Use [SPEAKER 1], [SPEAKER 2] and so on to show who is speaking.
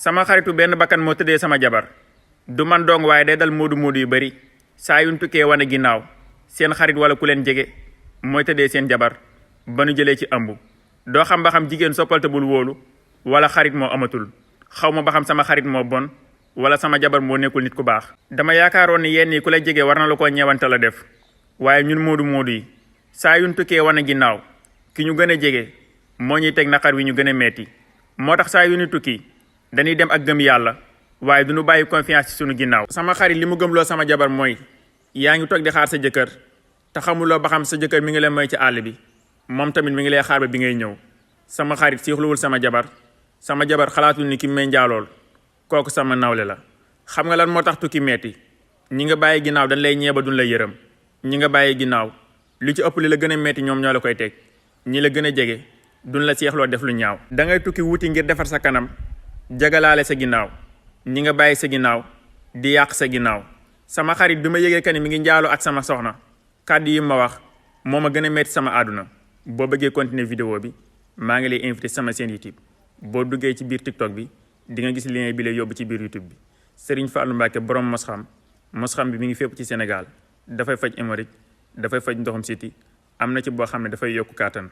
[SPEAKER 1] sama xaritu benn bakkan moo tëddee sama jabar du man dong waaye day dal moodu yu bari saa yuñ tukkee wane ginnaaw seen xarit wala ku leen jege mooy tëddee seen jabar ba nu jëlee ci ëmb doo xam ba xam jigéen soppal te bul wóolu wala xarit moo amatul xaw ma ba xam sama xarit moo bon wala sama jabar moo nekkul nit ku baax. dama yaakaaroon ni yenn yi ku la jege war na la koo ñeewante la def waaye ñun moodu yi saa yuñ tukkee wane ginnaaw ki ñu gën a jege moo ñuy teg naqar wi ñu gën a metti moo tax saa yu ñu tukki dañuy dem ak gëm yàlla waaye du ñu bàyyi confiance ci sunu ginnaaw. sama xarit li mu gëmloo sama jabar mooy yaa ngi toog di xaar sa jëkkër te xamuloo ba xam sa jëkkër mi ngi lay moy ci àll bi moom tamit mi ngi lay xaar ba bi ngay ñëw. sama xarit siixluwul sama jabar xalaatul ni ki may njaalool kooku sama nawle la. xam nga lan moo tax tukki metti ñi nga bàyyi ginnaaw dañ lay ñeeba duñ la yërëm ñi nga bàyyi ginnaaw lu ci ëpp li la gën a metti ñoom ñoo la koy teg ñi la gën a jege duñ la seexloo def lu ñaaw. da ngay tukki wuti ngir defar sa kanam jagalaale sa ginnaaw ñi nga bàyyi sa ginnaaw di yàq sa ginnaaw. sama xarit bi ma yëgee que ni mi ngi njaaloo ak sama soxna kàddu yi ma wax moo ma gën a metti sama àdduna. boo bëggee continuer vidéo bi maa ngi lay invité sama chaîne YouTube boo duggee ci biir TikTok bi di nga gis lien bi lay yóbbu ci biir YouTube bi. Serigne Fallou Mbacké borom mos-xam bi mi ngi fépp ci Sénégal dafay faj hémorroïde dafay faj ndoxum siti am na ci boo xam ne dafay yokku kàttan.